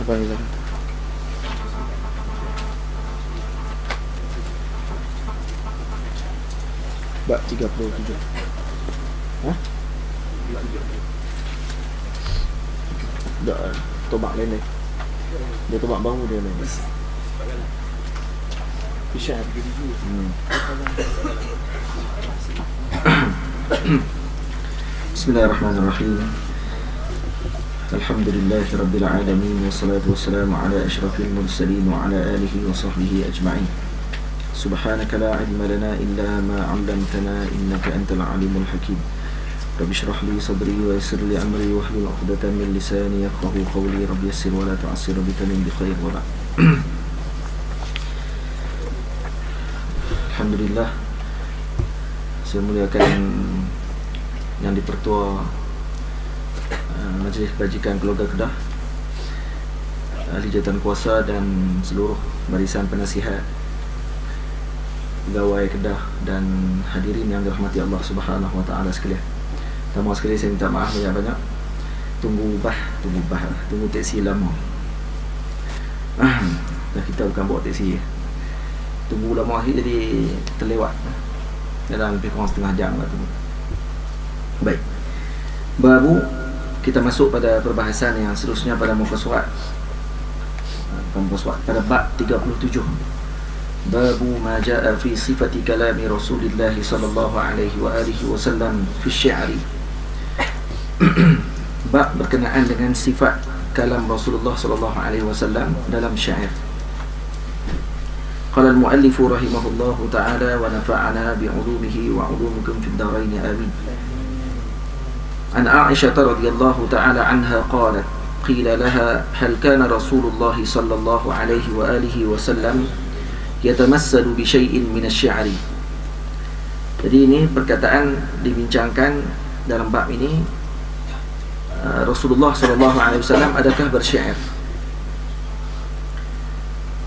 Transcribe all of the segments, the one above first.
Apa yang bilang? Bab 37. Hah? Tak, tobak lain ni. Dia tobak baru dia lain. Isyad. Bismillahirrahmanirrahim. Alhamdulillahi rabbil alamin, wassalatu wassalamu ala asyrafil mursalin wa ala alihi wa sahbihi ajma'in. Subhanaka la ilma lana illa ma 'allamtana innaka antal alimul hakim. Rabbi shrah li sadri wa yassir li amri wahlul 'uqdatam min lisani yafqahu qawli. Rabbi yassir wa la tu'assir bika min bi khair wa la. Alhamdulillah, saya muliakan yang dipertua Majlis Kebajikan Keluarga Kedah, ahli jawatan kuasa dan seluruh barisan penasihat pegawai Kedah dan hadirin yang dirahmati Allah Subhanahu wa taala sekalian. Pertama sekali saya minta maaf banyak-banyak. Tunggu teksi lama. Dah kita bukan bawa teksi. Tunggu lama akhir jadi terlewat. Dalam lebih kurang setengah jam lah tunggu. Baik. Baru kita masuk pada perbahasan yang seterusnya pada muka surat. Pada bab 37. Babu ma jaa fi sifati kalami Rasulillah sallallahu alaihi wa alihi wasallam fi syi'ri. Bab berkenaan dengan sifat kalam Rasulullah sallallahu alaihi wasallam dalam syair. Qala al-muallif rahimahullahu ta'ala wa nafa'ana bi'ulumihi wa 'ulumikum fid dharain amin. An Aisyah radhiyallahu ta'ala anha qalat qila laha hal kana Rasulullah sallallahu alaihi wa alihi wasallam yatamassalu bi syai'in min asy-syi'ri. Jadi ini perkataan dibincangkan dalam bab ini. Rasulullah sallallahu alaihi wasallam adakah bersyair?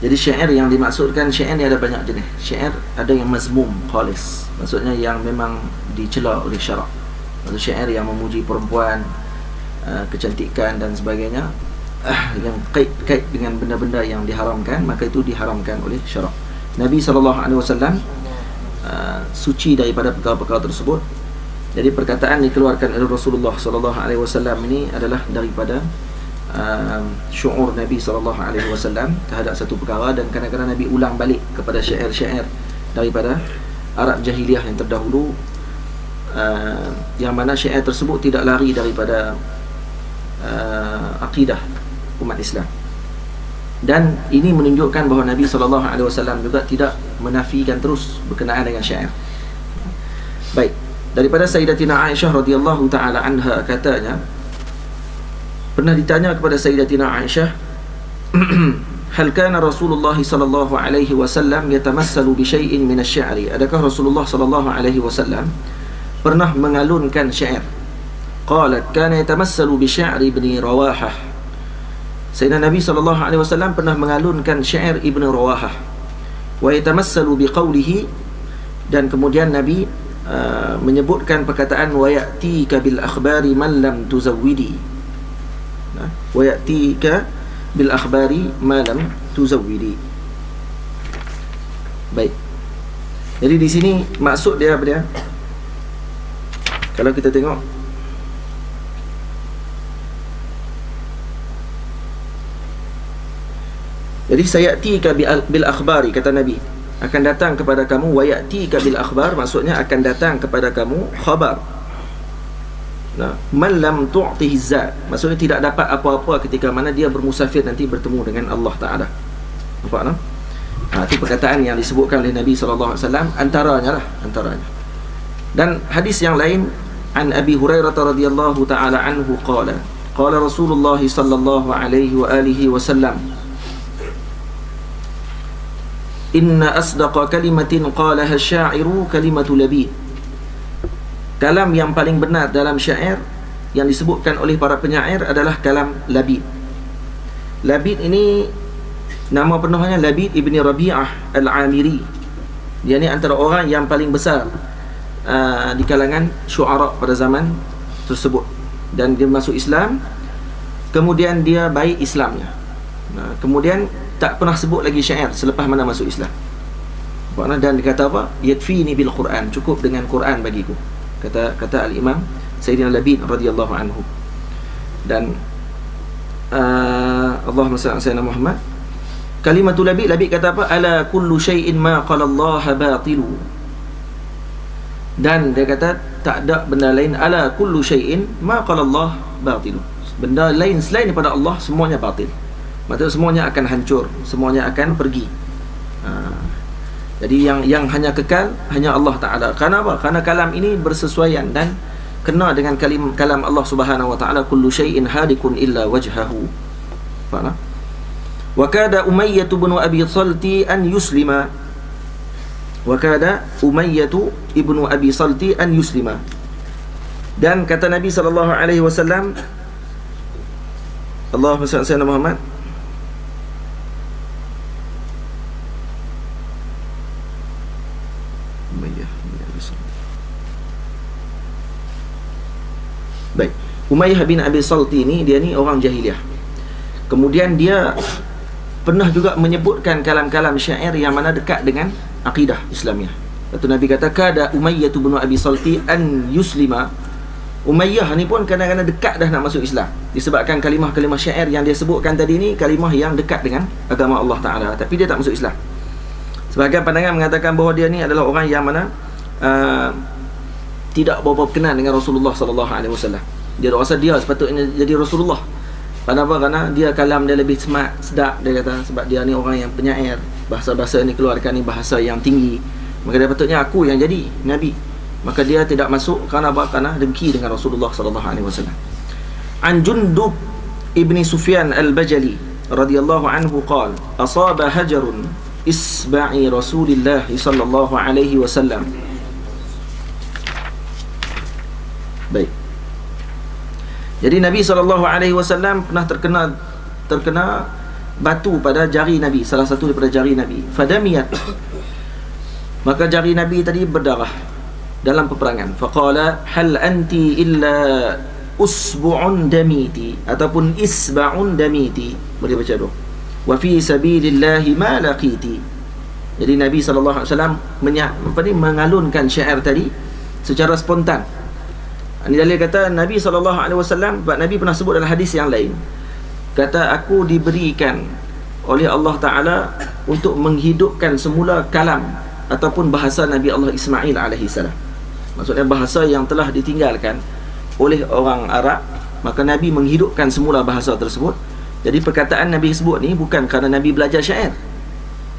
Jadi syair yang dimaksudkan, syair ni ada banyak jenis. Syair ada yang mazmum khalis, maksudnya yang memang dicela oleh syarak. Maksud syair yang memuji perempuan, kecantikan dan sebagainya, yang kait dengan benda-benda yang diharamkan, maka itu diharamkan oleh syarak. Nabi SAW suci daripada perkara-perkara tersebut. Jadi perkataan dikeluarkan oleh Rasulullah SAW ini adalah daripada syu'ur Nabi SAW terhadap satu perkara, dan kadang-kadang Nabi ulang balik kepada syair-syair daripada Arab Jahiliyah yang terdahulu, yang mana syair tersebut tidak lari daripada akidah umat Islam. Dan ini menunjukkan bahawa Nabi SAW juga tidak menafikan terus berkenaan dengan syair. Baik, daripada Sayyidatina Aisyah radhiyallahu ta'ala anha, katanya pernah ditanya kepada Sayyidatina Aisyah, hal kana Rasulullah sallallahu alaihi wasallam yatamassalu bi syai'in min asy-syi'ri. Adakah Rasulullah sallallahu alaihi wasallam pernah mengalunkan syair? Qalat kana yatamassalu bi syi'ri ibn Rawahah. Sayyidina Nabi sallallahu alaihi wasallam pernah mengalunkan syair Ibn Rawahah. Wa yatamassalu bi qawlihi, dan kemudian Nabi menyebutkan perkataan wa ya'tika bil akhbari man lam tuzawwidi. Wa ya'tika bil akhbari ma lam tuzawwidi. Baik. Jadi di sini maksud dia apa dia? Kalau kita tengok, jadi sayatika bil akhbari, kata Nabi, akan datang kepada kamu. Wa ya'tika bil akhbar, maksudnya akan datang kepada kamu khabar. Man lam tu'tihi zat, maksudnya tidak dapat apa-apa ketika mana dia bermusafir nanti bertemu dengan Allah Ta'ala. Nampak tak? Itu perkataan yang disebutkan oleh Nabi SAW, antaranya. Dan hadis yang lain, an Abi Hurairah radhiyallahu ta'ala anhu qala Rasulullah sallallahu alaihi wa alihi wasallam, inna asdaqa kalimatin qalaha asy-sya'iru kalimatu labid. Kalam yang paling benar dalam syair yang disebutkan oleh para penyair adalah kalam Labid. Labid ini nama penuhnya Labid ibni Rabi'ah al-Amiri. Dia ni antara orang yang paling besar di kalangan syu'ara pada zaman tersebut, dan dia masuk Islam. Kemudian dia baik Islamnya. Kemudian tak pernah sebut lagi syair selepas mana masuk Islam. Dan dia kata apa? Yakfini bil Quran, cukup dengan Quran bagiku. Kata al-Imam Sayyidina Labid radhiyallahu anhu. Dan Allahumma salli ala Sayyidina Muhammad. Kalimatul Labid kata apa? Ala kullu syai'in ma qala Allah batilu. Dan dia kata tak ada benda lain, ala kullu syai'in ma qala Allah batilu. Benda lain selain daripada Allah semuanya batil. Maksudnya semuanya akan hancur, semuanya akan pergi. Jadi yang hanya kekal hanya Allah Ta'ala. Kerana apa? Kerana kalam ini bersesuaian dan kena dengan kalam Allah Subhanahu Wa Ta'ala. Kullu syai'in hadikun illa wajhahu. Faham? Wa kada Umayyah bin Abi Salti an yuslima. Wa kada Umayyah ibnu Abi Salti an yuslima. Dan kata Nabi sallallahu alaihi wasallam, Allahumma salli ala Muhammad. Baik, Umayyah bin Abi Salti ni, dia ni orang jahiliah. Kemudian dia pernah juga menyebutkan kalam-kalam syair yang mana dekat dengan akidah Islamiah. Lepas Nabi kata, kada Umayyah bin Abi Salti an yuslima. Umayyah ni pun kadang-kadang dekat dah nak masuk Islam, disebabkan kalimah-kalimah syair yang dia sebutkan tadi ni kalimah yang dekat dengan agama Allah Ta'ala, tapi dia tak masuk Islam. Sebahagian pandangan mengatakan bahawa dia ni adalah orang yang mana tidak berapa kenal dengan Rasulullah SAW. Dia rasa dia sepatutnya jadi Rasulullah. Kenapa? Kerana dia kalam dia lebih smart, sedap, dia kata. Sebab dia ni orang yang penyair, bahasa-bahasa ni keluarkan ni bahasa yang tinggi. Maka dia patutnya aku yang jadi Nabi. Maka dia tidak masuk kerana apa? Kerana dengki dengan Rasulullah SAW. An Jundub ibni Sufyan al-Bajali radhiyallahu anhu qala asaba hajarun isba'i Rasulillah sallallahu alaihi wasallam. Baik. Jadi Nabi SAW pernah terkena batu pada jari Nabi, salah satu daripada jari Nabi. Fadamiyat. Maka jari Nabi tadi berdarah dalam peperangan. Faqala hal anti illa usbu'un damiti, ataupun isba'un damiti, boleh baca dua. Wa fi sabilillahi ma laqiti. Jadi Nabi SAW mengalunkan syair tadi secara spontan. Ini dalil kata Nabi SAW, sebab Nabi pernah sebut dalam hadis yang lain, kata aku diberikan oleh Allah Ta'ala untuk menghidupkan semula kalam ataupun bahasa Nabi Allah Ismail AS. Maksudnya bahasa yang telah ditinggalkan oleh orang Arab, maka Nabi menghidupkan semula bahasa tersebut. Jadi perkataan Nabi sebut ni bukan kerana Nabi belajar syair,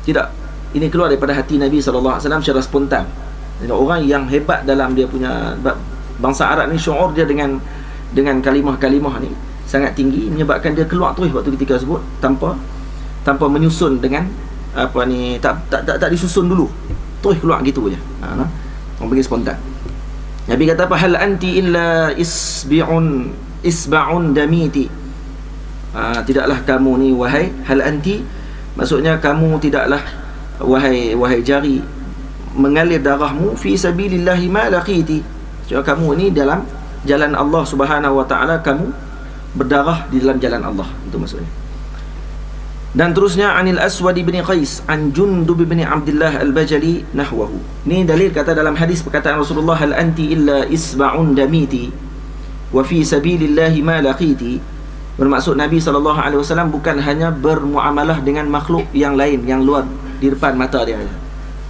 tidak. Ini keluar daripada hati Nabi SAW secara spontan. Jadi orang yang hebat dalam dia punya bangsa Arab ni, syuur dia dengan kalimah-kalimah ni sangat tinggi, menyebabkan dia keluar terus waktu ketika sebut tanpa menyusun dengan apa ni, tak disusun dulu, terus keluar gitu je. Orang bagi spontan. Nabi kata apa? Hal anti illa isba'un damiti. Tidaklah kamu ni wahai, hal anti maksudnya kamu tidaklah wahai jari mengalir darahmu fi sabilillahi ma laqiti. Cuma kamu ni dalam jalan Allah Subhanahu Wa Ta'ala, kamu berdarah di dalam jalan Allah, itu maksudnya. Dan terusnya Anil Aswad bin Qais an Jundub bin Abdullah al-Bajali nahwahu. Ni dalil kata dalam hadis perkataan Rasulullah, hal anti illa isba'un damiti wa fi sabilillahi ma laqiti. Bermaksud Nabi SAW bukan hanya bermuamalah dengan makhluk yang lain yang luar di depan mata dia,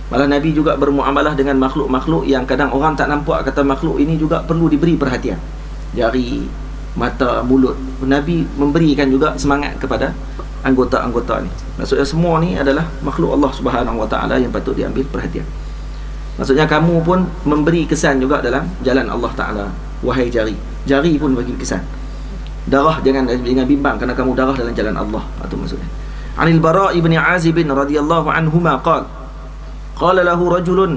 malah Nabi juga bermuamalah dengan makhluk-makhluk yang kadang orang tak nampak, kata makhluk ini juga perlu diberi perhatian. Jari, mata, mulut. Nabi memberikan juga semangat kepada anggota-anggota ni. Maksudnya semua ni adalah makhluk Allah Subhanahu Wa Ta'ala yang patut diambil perhatian. Maksudnya kamu pun memberi kesan juga dalam jalan Allah Ta'ala. Wahai jari, jari pun bagi kesan. Darah jangan bimbang kerana kamu darah dalam jalan Allah, itu maksudnya. Anil Bara' ibn Azib radhiyallahu anhuma qala lahu rajulun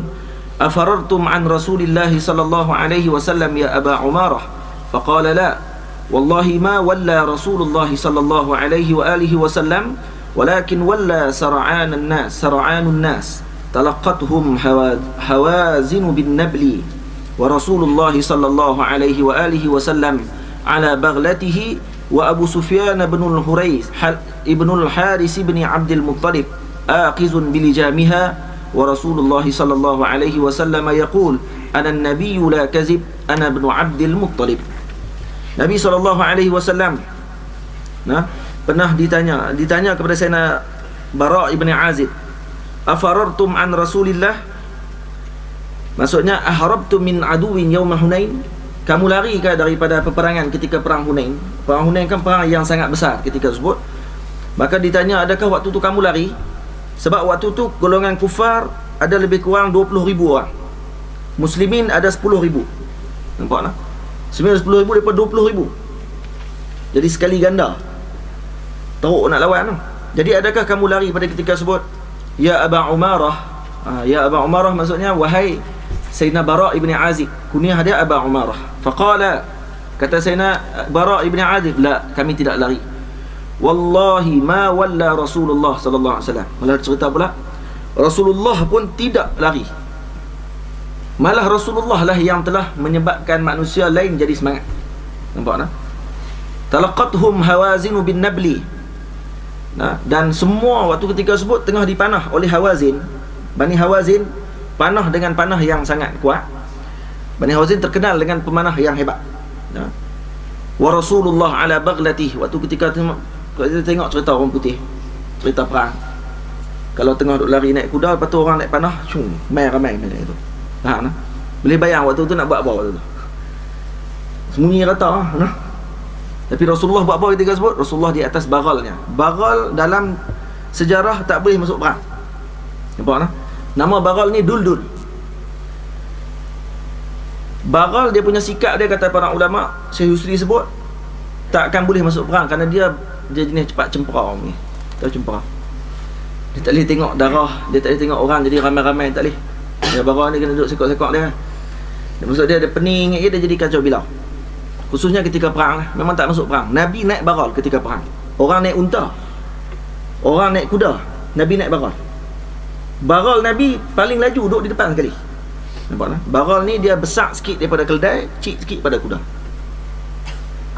afarartum an Rasulillahi sallallahu alaihi wasallam ya Aba Umarah, faqala la wallahi ma walla Rasulullah sallallahu alaihi wa alihi wasallam walakin walla sar'anun nas talaqqathum hawazin bin nabli wa Rasulullah sallallahu alaihi wa alihi wasallam ala baghlatihi wa Abu Sufyan bin al-Hurais ibn al-Haris bin Abdul Muttalib aqizun bilijamiha wa Rasulullah sallallahu alaihi wasallam yaqul ana an-nabiy la kazib ana ibn Abdul Muttalib. Nabi sallallahu alaihi wasallam pernah ditanya kepada Sayyidina Bara' ibn Azib, afarartum an Rasulillah, maksudnya aharabtum min aduwin yawma Hunain, kamu lari ke daripada peperangan ketika perang Hunain? Perang Hunain kan perang yang sangat besar ketika tersebut. Maka ditanya, adakah waktu tu kamu lari? Sebab waktu tu golongan kufar ada lebih kurang 20,000 orang, muslimin ada 10,000. Nampak tak? 10,000 daripada 20,000. Jadi sekali ganda teruk nak lawan tu. Jadi adakah kamu lari pada ketika tersebut? Ya Aba Umarah. Ya Aba Umarah maksudnya wahai Sayyidina Bara' ibn Azib, kunyah dia Aba Umarah. Faqala, kata Sayyidina Bara' ibn Azib, la, kami tidak lari. Wallahi ma walla Rasulullah sallallahu alaihi wasallam. Malah cerita pula Rasulullah pun tidak lari. Malah Rasulullah lah yang telah menyebabkan manusia lain jadi semangat. Nampak tak? Talaqathum Hawazin bin Nabli. Dan semua waktu ketika tersebut tengah dipanah oleh Hawazin. Bani Hawazin panah dengan panah yang sangat kuat. Bani Hawazin terkenal dengan pemanah yang hebat. Wa Rasulullah ala baglatih. Waktu ketika tengok cerita orang putih, cerita perang, kalau tengah duk lari naik kuda, lepas tu orang naik panah, main ramai macam itu. Faham tak? Boleh bayang waktu tu nak buat apa waktu tu? Sembunyi rata nah. Tapi Rasulullah buat apa ketika tersebut? Rasulullah di atas baghalnya. Baghal dalam sejarah tak boleh masuk perang. Nampak tak? Nama baghal ni Duldul. Baghal dia punya sikap dia, kata para ulama, Syekh Husri sebut, tak akan boleh masuk perang kerana dia jenis cepat cempera ni. Tahu cempera? Dia tak boleh tengok darah, dia tak boleh tengok orang jadi ramai-ramai, tak boleh. Dia baghal ni kena duduk sekok-sekok dia. Maksud dia pening, dia jadi kacau bilau. Khususnya ketika perang lah, memang tak masuk perang. Nabi naik baghal ketika perang. Orang naik unta, orang naik kuda, Nabi naik baghal. Baghal Nabi paling laju duduk di depan sekali. Nampak tak? Baghal ni dia besar sikit daripada keldai, kecil sikit pada kuda.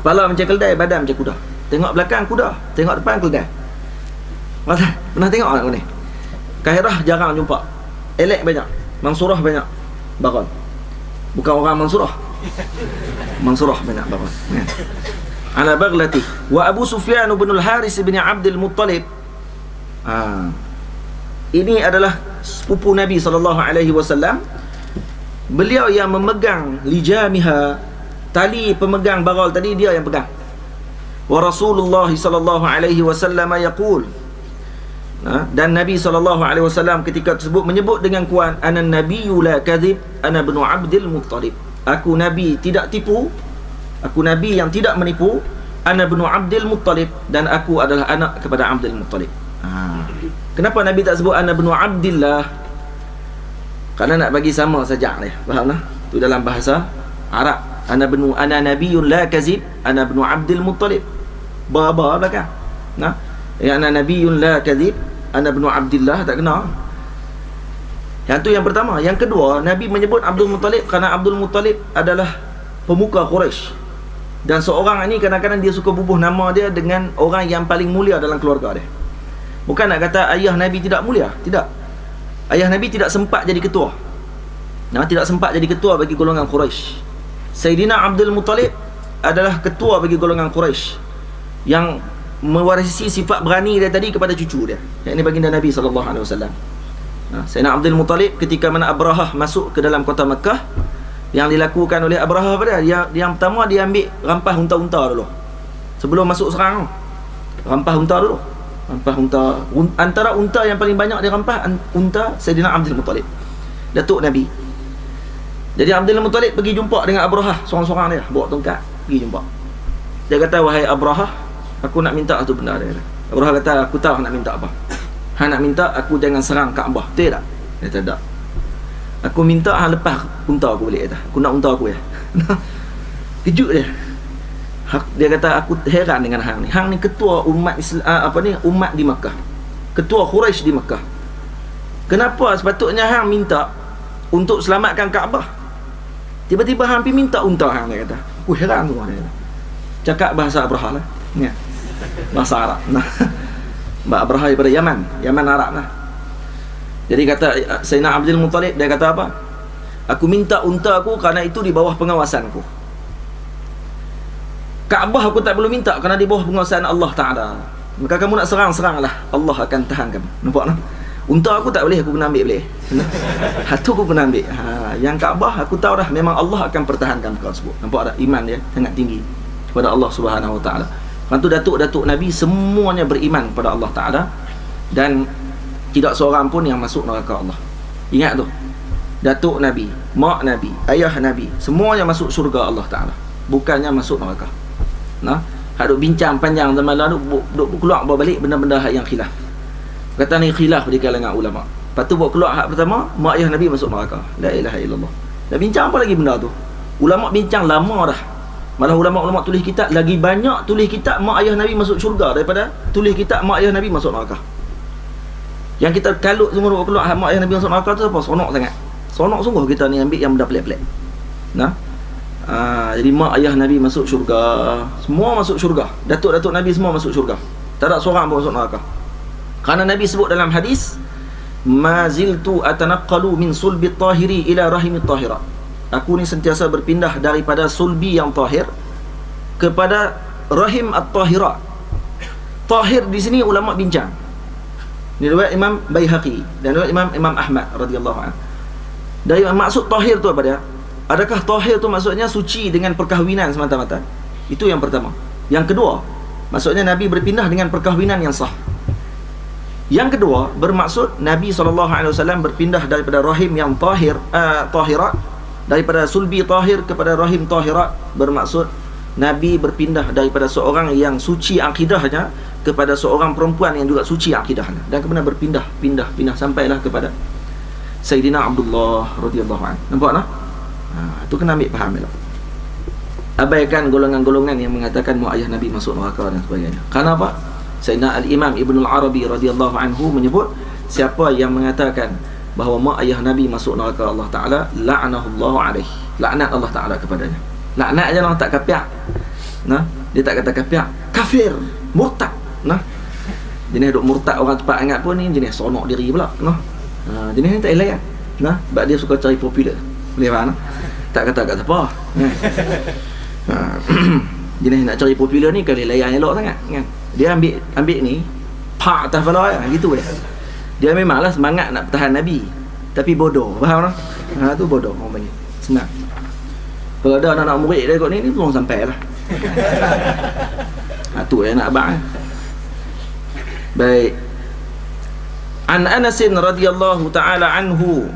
Kepala macam keldai, badan macam kuda. Tengok belakang kuda, tengok depan keldai. Pernah tengok tak ni? Kahirah jarang jumpa. Elek banyak, Mansurah banyak baghal. Bukan orang Mansurah. Mansurah banyak baghal. Ala baghlati. Wa Abu Sufyan bin al-Haris bin Abdul Muttalib. Ini adalah sepupu Nabi SAW. Beliau yang memegang lijamiha, tali pemegang baghal tadi dia yang pegang. Wa Rasulullah SAW yaqul, dan Nabi SAW ketika tersebut menyebut dengan kuat, ana nabiyyu la kadhib ana ibnu Abdul Muttalib. Aku Nabi tidak tipu, aku Nabi yang tidak menipu, ana ibnu Abdul Muttalib, dan aku adalah anak kepada Abdul Muttalib. Kenapa Nabi tak sebut ana ibnu Abdillah? Kerana nak bagi sama saja ni. Faham tak? Tu dalam bahasa Arab. Ana nabiyyun la kazib ana ibnu Abdul Muttalib. Baba belakang. Yang ana nabiyyun la kazib ana ibnu Abdillah tak kena. Yang tu yang pertama. Yang kedua, Nabi menyebut Abdul Muttalib kerana Abdul Muttalib adalah pemuka Quraisy. Dan seorang ni kadang-kadang dia suka bubuh nama dia dengan orang yang paling mulia dalam keluarga dia. Bukan nak kata ayah Nabi tidak mulia, tidak. Ayah Nabi tidak sempat jadi ketua. Tidak sempat jadi ketua bagi golongan Quraisy. Sayyidina Abdul Muttalib adalah ketua bagi golongan Quraisy yang mewarisi sifat berani dia tadi kepada cucu dia, yang ini baginda Nabi SAW. Sayyidina Abdul Muttalib ketika mana Abrahah masuk ke dalam kota Mekah, yang dilakukan oleh Abrahah pada yang pertama, dia ambil rampah unta-unta dulu sebelum masuk serang. Rampah unta dulu. Rampah unta. Antara unta yang paling banyak dia rampah unta Sayyidina Abdul Muttalib, datuk Nabi. Jadi Abdul Muttalib pergi jumpa dengan Abrahah, seorang-seorang dia bawa tongkat pergi jumpa. Dia kata, wahai Abrahah, aku nak minta satu benda. Dia kata. Abrahah kata, aku tahu nak minta apa. Hang nak minta aku jangan serang Kaabah, betul tak? Dia kata, tak. Aku minta hang lepas unta aku balik. Kata, aku nak unta aku ya. Kejut dia. Dia kata, aku heran dengan hang ni. Hang ni ketua umat Islam, umat di Makkah, ketua Quraisy di Makkah. Kenapa sepatutnya hang minta untuk selamatkan Kaabah, tiba-tiba hang pergi minta unta hang? Dia kata, aku heran semua. Dia kata, cakap bahasa Abrahah lah. Ya. Bahasa Arab. Nah. Mbak Abraha daripada Yaman Arab lah. Jadi kata Sayyidina Abdul Muttalib, dia kata apa? Aku minta unta aku kerana itu di bawah pengawasanku. Kaabah aku tak perlu minta kerana di bawah penguasaan Allah Ta'ala. Maka kamu nak seranglah, Allah akan tahan kamu. Nampak tak? Unta aku tak boleh, aku kena ambil boleh. Hatu aku kena ambil. Yang Kaabah aku tahu dah, memang Allah akan pertahankan perkara tersebut. Nampak tak? Iman dia sangat tinggi kepada Allah Subhanahu Wa Ta'ala. Lepas tu datuk-datuk Nabi semuanya beriman kepada Allah Ta'ala, dan tidak seorang pun yang masuk neraka Allah. Ingat tu, datuk Nabi, mak Nabi, ayah Nabi, semuanya masuk syurga Allah Ta'ala, bukannya masuk neraka. Nah, duk bincang panjang zaman lalu, duk keluar bawa balik benda-benda yang khilaf. Kata ni khilaf di kalangan ulama. Lepas tu buat keluar hak pertama, mak ayah Nabi masuk neraka. La ilaha illallah. Dah bincang apa lagi benda tu? Ulama bincang lama dah. Malah ulama-ulama tulis kitab, lagi banyak tulis kitab mak ayah Nabi masuk syurga daripada tulis kitab mak ayah Nabi masuk neraka. Yang kita kalut semua buat keluar mak ayah Nabi masuk neraka tu apa? Sonok sangat. Sonok sungguh kita ni ambil yang benda pelik-pelik. Nah. Jadi mak ayah Nabi masuk syurga, semua masuk syurga, datuk-datuk Nabi semua masuk syurga, tak ada seorang pun masuk neraka. Kerana Nabi sebut dalam hadis, ma ziltu atanaqqalu min sulbi tahiri ila rahimi tahira. Aku ni sentiasa berpindah daripada sulbi yang tahir kepada rahim at-tahira. Tahir di sini ulama bincang. Ini riwayat Imam Baihaqi dan riwayat Imam Ahmad radhiyallahu anhu. Dari maksud tahir tu apa dia? Adakah tahir tu maksudnya suci dengan perkahwinan semata-mata? Itu yang pertama. Yang kedua, maksudnya Nabi berpindah dengan perkahwinan yang sah. Yang kedua, bermaksud Nabi SAW berpindah daripada rahim yang tahirat, daripada sulbi tahir kepada rahim tahirat. Bermaksud Nabi berpindah daripada seorang yang suci akidahnya kepada seorang perempuan yang juga suci akidahnya, dan kemudian berpindah sampailah kepada Sayyidina Abdullah radhiyallahu anhu. Nampak tak? Itu kena ambil faham elok. Abaikan golongan-golongan yang mengatakan mak ayah Nabi masuk neraka dan sebagainya. Kerana apa? Sayyidina Al-Imam Ibn Al-Arabi radhiyallahu anhu menyebut, siapa yang mengatakan bahawa mak ayah Nabi masuk neraka Allah Ta'ala, la'anahullahu alaihi, laknat Allah Ta'ala kepadanya. Laknat je lah, tak kapiak. Nah, dia tak kata kapiak, kafir, murtad. Nah, jenis duk murtad orang cepat angat pun ni jenis sonok diri pula. Nah, jenis ni tak layan. Nah, sebab dia suka cari popular. Boleh faham? Tak kata kat siapa. Jenis nak cari popular ni kali layan elok sangat kan. Dia ambil ni pak atas kepala gitu dia. Dia memanglah semangat nak pertahan Nabi, tapi bodoh. Faham tak? Tu bodoh orang panggil. Senang. Kalau ada anak-anak murid dia kot ni belum sampai lah. Tu yang nak abang. Baik. An Anas radhiyallahu ta'ala anhu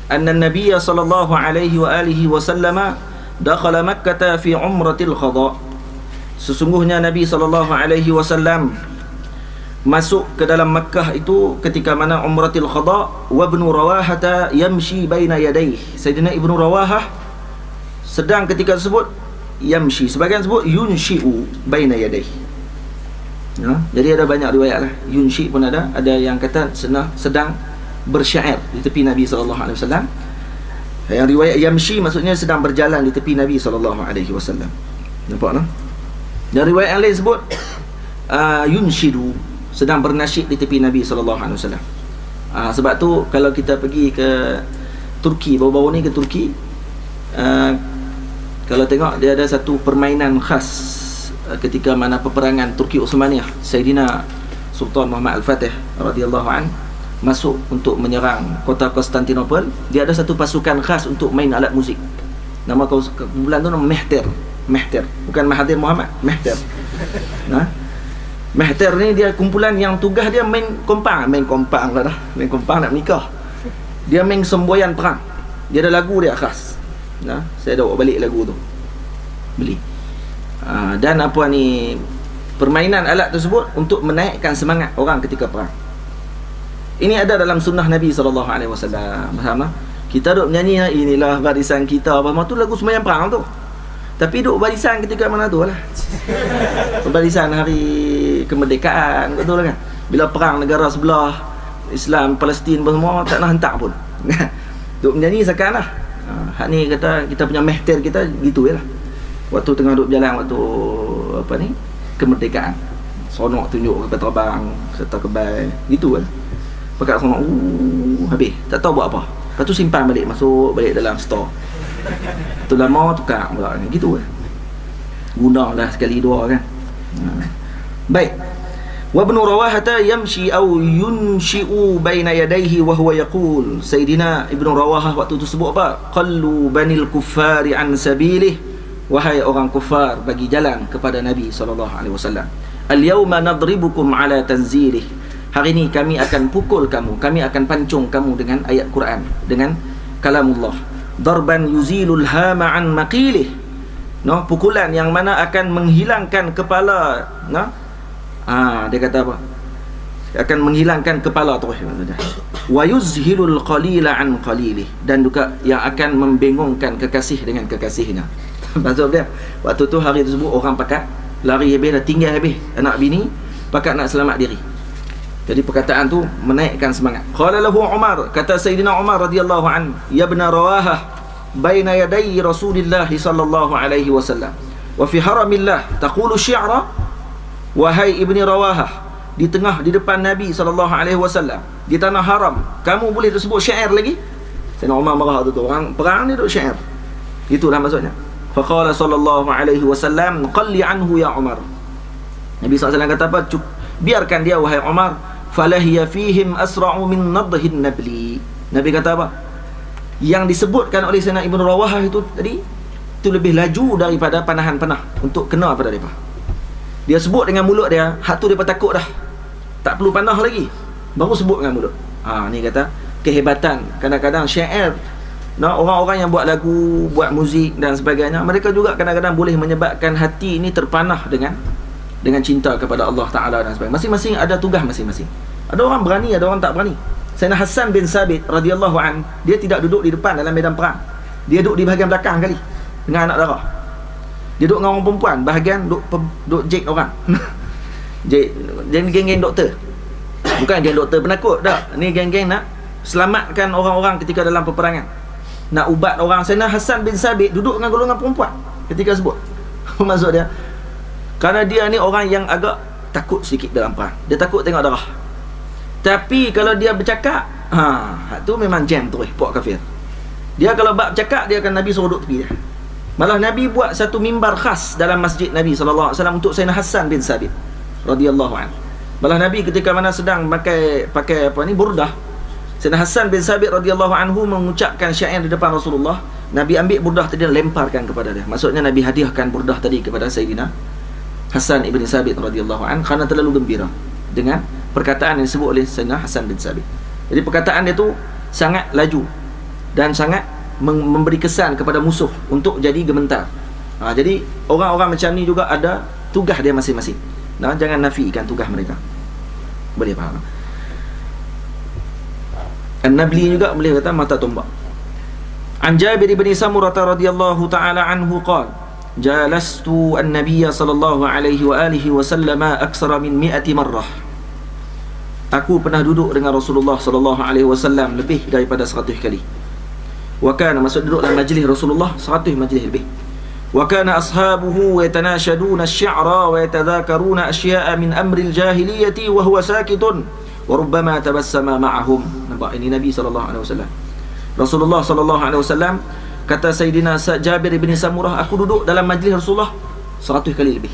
anna an-nabiy sallallahu alaihi wa alihi wasallam dakhala Makkah fi umratil qada. Sesungguhnya Nabi sallallahu alaihi wasallam masuk ke dalam Makkah itu ketika mana umratil qada, wa Ibnu Rawahah yamshi baina yadayhi. Sayyidina Ibnu Rawahah sedang ketika tersebut yamshi, sebagian sebut yunshi'u baina yadayhi. Jadi ada banyak riwayat lah. Yunshi pun ada yang kata sedang bersyair di tepi Nabi sallallahu alaihi wasallam. Yang riwayat yamshi maksudnya sedang berjalan di tepi Nabi sallallahu alaihi wasallam. Nampak tak? Dan riwayat yang lain sebut yunshidu, sedang bernasyid di tepi Nabi sallallahu alaihi wasallam. Sebab tu kalau kita pergi ke Turki, baru-baru ni ke Turki, kalau tengok dia ada satu permainan khas ketika mana peperangan Turki Uthmaniyah, Sayyidina Sultan Muhammad Al-Fatih radhiyallahu an masuk untuk menyerang kota Konstantinopel. Dia ada satu pasukan khas untuk main alat muzik. Nama kumpulan tu nama Mehter. Bukan Mahathir Muhammad, Mehter. Mehter ni dia kumpulan yang tugas dia main kompang lah dah. Main kompang nak menikah. Dia main semboyan perang. Dia ada lagu dia khas. Saya dah bawa balik lagu tu. Beli. Dan apa ni, permainan alat tersebut untuk menaikkan semangat orang ketika perang. Ini ada dalam sunnah Nabi SAW. Faham tak? Kita duk menyanyi, inilah barisan kita, apa tu lagu sembahyang perang tu. Tapi duk barisan ketika mana tu lah. Barisan hari kemerdekaan, betul kan? Bila perang negara sebelah, Islam, Palestin semua tak nak hentak pun. Duk menyanyi seakan lah. Hak ni kata kita punya mehter kita gitu je lah. Waktu tengah duduk berjalan, waktu apa ni, kemerdekaan. Seronok tunjuk kapal terbang serta kebal gitu kan. Pakat seronok habis tak tahu buat apa. Lepas tu simpan balik, masuk balik dalam store. Tu lama tukar pula gitu kan. Gunalah sekali dua kan. Baik. Wa ibn Rawahah yamshi aw yunshi'u baina yadayhi wa huwa yaqul. Sayyidina Ibn Rawahah waktu tu sebut apa? Qallu banil kuffari an sabilih. Wahai orang kufar, bagi jalan kepada Nabi SAW. Al-yawma nadribukum ala tanzilih. Hari ini kami akan pukul kamu, kami akan pancung kamu dengan ayat Quran, dengan kalamullah. Darban yuzilul hama an maqilih. No, pukulan yang mana akan menghilangkan kepala, no? Dia kata apa? Akan menghilangkan kepala terus maksudnya. Wa yuzhilul qalila an qalilih, dan juga yang akan membengongkan kekasih dengan kekasihnya. Maksud dia, waktu tu hari tersebut orang pakat lari habis, dah tinggal habis anak bini, pakat nak selamat diri. Jadi perkataan tu menaikkan semangat. Qala lahu Umar, kata Sayyidina Umar radhiyallahu an, ya ibn Rawahah, baina yaday Rasulillah sallallahu alaihi wasallam wa fi haramillah taqulu syi'ra. Wahai ibni Rawahah, di tengah, di depan Nabi sallallahu alaihi wasallam, di tanah haram, kamu boleh sebut syair lagi? Sayyidina Umar marah tu, orang perang ni duk syair. Itulah maksudnya. Faqala sallallahu alaihi wasallam, qalli anhu ya Umar. Nabi SAW kata apa? Biarkan dia wahai Umar. Falahiya fihim asra'u min nadhin nabli. Nabi kata apa? Yang disebutkan oleh Sayyidina Ibn Rawahah itu tadi, itu lebih laju daripada panahan panah untuk kena pada mereka. Dia sebut dengan mulut dia, hak tu dia takut dah, tak perlu panah lagi, baru sebut dengan mulut. Ni kata kehebatan. Kadang-kadang syair, orang-orang yang buat lagu, buat muzik dan sebagainya, mereka juga kadang-kadang boleh menyebabkan hati ini terpanah dengan cinta kepada Allah Ta'ala dan sebagainya. Masing-masing ada tugas masing-masing. Ada orang berani, ada orang tak berani. Sayyidina Hassan bin Sabit radhiyallahu an, dia tidak duduk di depan dalam medan perang. Dia duduk di bahagian belakang kali dengan anak darah. Dia duduk dengan orang perempuan, bahagian duduk jek orang. Geng-geng doktor. Bukan geng doktor penakut dah. Ni geng-geng nak selamatkan orang-orang ketika dalam peperangan, nak ubat orang. Sayyidina Hassan bin Sabit duduk dengan golongan perempuan ketika sebut. Apa maksud dia? Kerana dia ni orang yang agak takut sedikit dalam perang. Dia takut tengok darah. Tapi kalau dia bercakap, tu memang jam terus puak kafir. Dia kalau bab bercakap, dia akan Nabi suruh duduk tepi dia. Malah Nabi buat satu mimbar khas dalam masjid Nabi SAW untuk Sayyidina Hassan bin Sabit radhiyallahu anhu. Malah Nabi ketika mana sedang pakai burdah, Sayyidina Hassan bin Sabit radhiyallahu anhu mengucapkan syair di depan Rasulullah. Nabi ambil burdah tadi dan lemparkan kepada dia. Maksudnya Nabi hadiahkan burdah tadi kepada Sayyidina Hassan ibn Sabit radhiyallahu anhu kerana terlalu gembira dengan perkataan yang disebut oleh Sayyidina Hassan bin Sabit. Jadi perkataan dia tu sangat laju dan sangat memberi kesan kepada musuh untuk jadi gementar. Jadi orang-orang macam ni juga ada tugas dia masing-masing. Jangan nafikan tugas mereka. Boleh faham? An-Nabli juga boleh kata mata tombak. An Jabir bin Samurah radhiyallahu ta'ala anhu qala, jalastu an-nabiy sallallahu alaihi wa alihi wasallam aksara min 100 marrah. Aku pernah duduk dengan Rasulullah sallallahu alaihi wasallam lebih daripada 100 kali. Wa kana, maksud duduk dalam majlis Rasulullah 100 majlis lebih. Wa kana ashabuhu yatanashaduna asy-syi'ra wa yatadhakaruna asya'a min amri al-jahiliyyati wa huwa sakitun wa rubbama tabassama ma'ahum. Nampak ini Nabi sallallahu alaihi wasallam. Rasulullah sallallahu alaihi wasallam kata Sayyidina Jabir bin Samurah, aku duduk dalam majlis Rasulullah 100 kali lebih.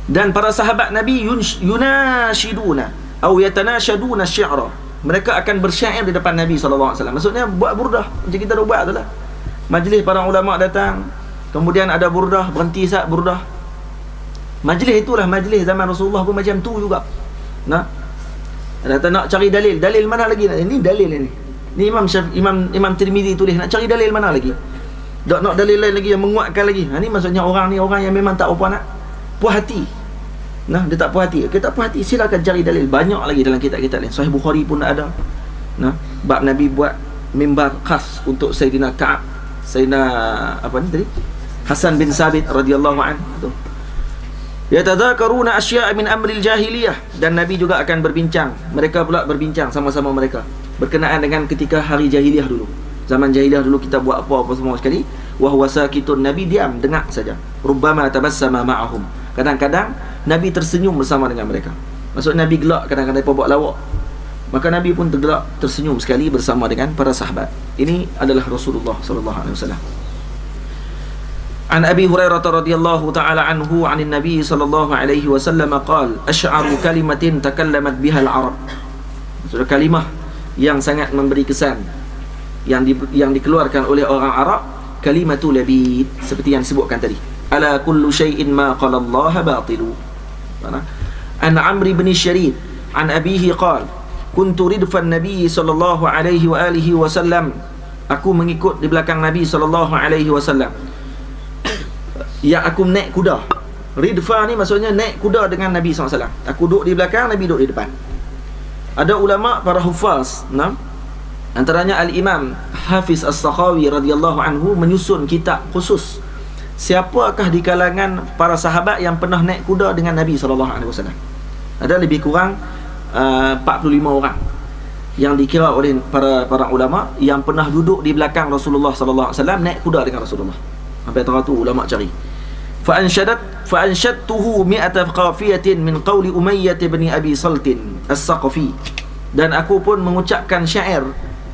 Dan para sahabat Nabi yunashiduna atau yatanashaduna asy-syi'ra, mereka akan bersyair di depan Nabi SAW. Maksudnya buat burdah macam kita dah buat tu lah. Majlis para ulama datang, kemudian ada burdah, berhenti saat burdah. Majlis itulah majlis zaman Rasulullah pun macam tu juga. Datang nak cari dalil. Dalil mana lagi? Ini dalil ini. Ni Imam Tirmizi tulis, nak cari dalil mana lagi? Nak dalil lain lagi yang menguatkan lagi. Ni maksudnya orang ni orang yang memang tak apa nak puas hati. Dia tak puas hati. Kita tak puas hati, silakan cari dalil. Banyak lagi dalam kitab-kitab lain. Sahih Bukhari pun ada. Bab Nabi buat mimbar khas untuk Sayyidina Ka'ab, Sayyidina Hassan bin Sabit radhiyallahu anhu. Yatadhakaruna asya'a min amril jahiliyah, dan Nabi juga akan berbincang. Mereka pula berbincang sama-sama mereka berkenaan dengan ketika hari jahiliyah dulu. Zaman jahiliyah dulu kita buat apa-apa semua sekali. Wa huwa sakitun, Nabi diam, dengar saja. Rubbama tabassama ma'ahum, Kadang-kadang Nabi tersenyum bersama dengan mereka. Maksud Nabi gelak kadang-kadang mereka buat lawak, maka Nabi pun tergelak, tersenyum sekali bersama dengan para sahabat. Ini adalah Rasulullah sallallahu alaihi wasallam. An Abi Hurairah radhiyallahu taala anhu 'anil Nabi sallallahu alaihi wasallam qala asy'aru kalimatin takallamat biha al-arab. Maksud kalimah yang sangat memberi kesan yang dikeluarkan oleh orang Arab, kalimatul labid, seperti yang disebutkan tadi. Ala kullu syai'in ma qala Allah batilu. An Amr bin Syarid an abihi qala kuntu ridfan Nabi sallallahu alaihi wa alihi wasallam. Aku mengikut di belakang Nabi sallallahu alaihi wasallam. Yang aku naik kuda. Ridfa ni maksudnya naik kuda dengan Nabi SAW. Aku duduk di belakang, Nabi duduk di depan. Ada ulama para hufaz, antaranya Al-Imam Hafiz As-Sakhawi radhiyallahu anhu menyusun kitab khusus siapakah di kalangan para sahabat yang pernah naik kuda dengan Nabi SAW. Ada lebih kurang 45 orang yang dikira oleh para ulama yang pernah duduk di belakang Rasulullah SAW naik kuda dengan Rasulullah. Sampai teratur ulama cari. Fa'anshadtuhu mi'ata qafiyatin min qawli Umayyah bin Abi Saltin As-Saqafi. Dan aku pun mengucapkan syair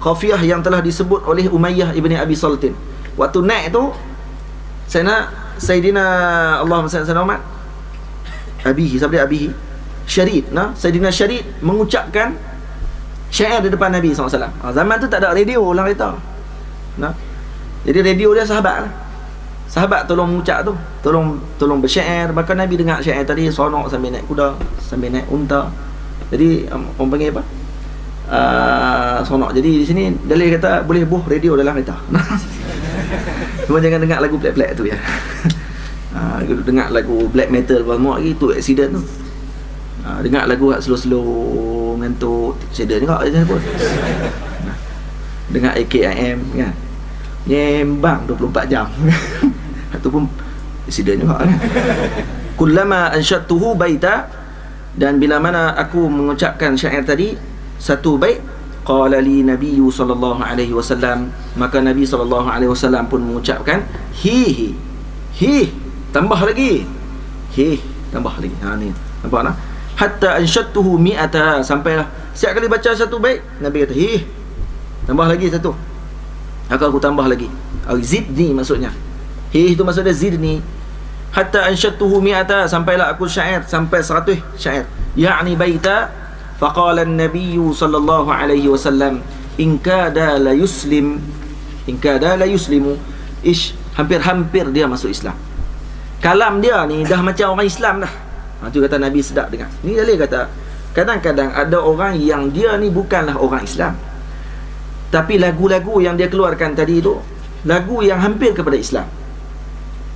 qafiyah yang telah disebut oleh Umayyah ibn Abi Saltin. Waktu naik tu Sayyidina Allahumma salli ala Muhammad Abihi, siapa dia Abihi? Syarid, Sayyidina Syarid mengucapkan syair di depan Nabi SAW. Zaman tu tak ada radio dalam kereta. Jadi radio dia sahabat lah. Sahabat tolong mengucap tu, tolong bersyair. Maka Nabi dengar syair tadi, sonok sambil naik kuda, sambil naik unta. Jadi orang panggil apa? Sonok. Jadi di sini dalil kata boleh buh radio dalam kereta. Cuma jangan dengar lagu black-black tu ya. Dengar lagu black metal banyak lagi tu accident tu. Dengar lagu slow-slow ngantuk, accident juga je pun. Dengar AKIM kan. Nyembang 24 jam. Itu pun accident juga kan. Kullama ansyadtuhu baita, dan bila mana aku mengucapkan syair tadi satu bait, qala li Nabi sallallahu alaihi wasallam, maka Nabi sallallahu alaihi wasallam pun mengucapkan hi, tambah lagi, tambah lagi. Ni nampak tak? Hatta ansyadtuhu mi'ata, sampailah setiap kali baca satu bait Nabi kata tambah lagi satu. Maka aku tambah lagi. Zidni maksudnya. Itu maksudnya zidni. Hatta ansyadtuhu mi'ata, sampailah aku syair sampai 100 syair. Ya'ni baita. Faqala an-nabiy sallallahu alaihi wasallam in kada la yuslimu. Hampir-hampir dia masuk Islam. Kalam dia ni dah macam orang Islam dah. Itu kata Nabi, sedap dengar. Ni dalil kata kadang-kadang ada orang yang dia ni bukanlah orang Islam, tapi lagu-lagu yang dia keluarkan tadi tu lagu yang hampir kepada Islam.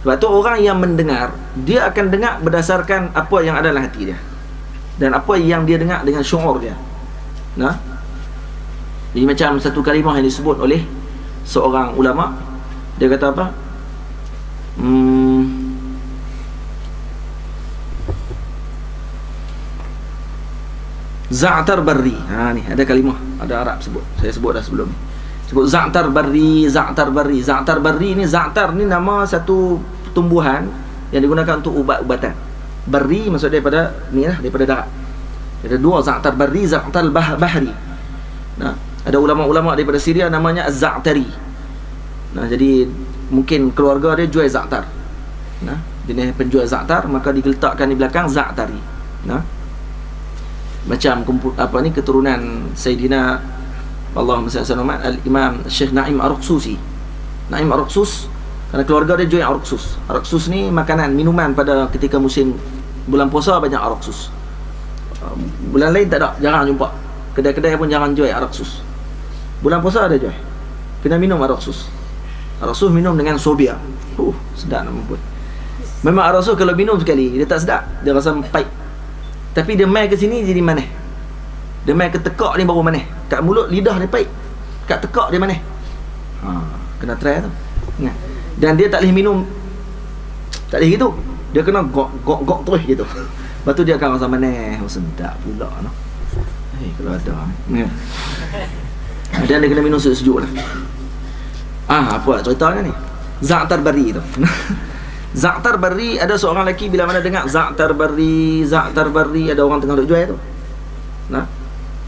Sebab tu orang yang mendengar, dia akan dengar berdasarkan apa yang ada dalam hati dia dan apa yang dia dengar dengan syuur dia. Jadi macam satu kalimah yang disebut oleh seorang ulama, dia kata apa? Za'tar barri. Ni ada kalimah, ada Arab sebut. Saya sebut dah sebelum ni. Sebut za'tar barri. Za'tar barri ni, za'tar ni nama satu tumbuhan yang digunakan untuk ubat-ubatan. Barri maksud daripada ni lah, daripada darat. Ada dua, za'tar barri, za'tar bahri. Ada ulama-ulama daripada Syria namanya Az-Za'tari. Jadi mungkin keluarga dia jual za'tar. Jenis penjual za'tar, maka diletakkan di belakang Za'tari. Macam keturunan Sayyidina Allahumma salli ala Muhammad Al-Imam Syekh Naim Ar-Ruqsusi. Naim Ar-Ruqsus, kerana keluarga dia jual Ar-Ruqsus. Ar-Ruqsus ni makanan, minuman pada ketika musim bulan puasa banyak Ar-Ruqsus. Bulan lain tak ada, jarang jumpa. Kedai-kedai pun jarang jual Ar-Ruqsus. Bulan puasa ada jual. Kena minum Ar-Ruqsus. Ar-Ruqsus minum dengan sobia. Sedap nak mampun. Memang Ar-Ruqsus kalau minum sekali dia tak sedap, dia rasa pahit. Tapi dia mai ke sini jadi manis. Dia mai ke tekak ni baru manis. Kat mulut lidah dia pahit, kat tekak dia manis. Kena try tu. Dan dia tak boleh minum, tak boleh gitu. Dia kena gok terus gitu. Lepas tu dia akan rasa manis. Sedap pula kalau ada. Dan dia kena minum sejuk lah. Apa ceritanya ni? Za'tar barri tu. Za'tar Barri, ada seorang lelaki bila mana dengar Za'tar Barri, ada orang tengah duduk jual tu. Nah,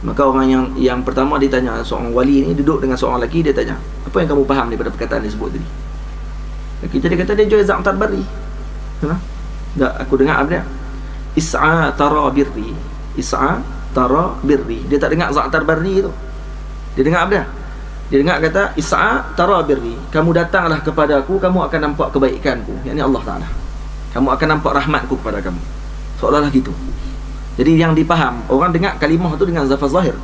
maka orang yang pertama dia tanya, seorang wali ni duduk dengan seorang lelaki, dia tanya, apa yang kamu faham daripada perkataan dia sebut tadi? Lelaki tadi kata dia jual Za'tar Barri. Nah, tak, aku dengar apa dia? Is'a tara birri. Is'a tara birri. Dia tak dengar Za'tar Barri tu. Dia dengar apa dia? Dia dengar kata Is'a tara birri. Kamu datanglah kepada aku, kamu akan nampak kebaikanku. Yakni Allah Ta'ala. Kamu akan nampak rahmatku kepada kamu. Seolah-olah gitu. Jadi yang dipaham, orang dengar kalimah tu dengan lafaz zahir.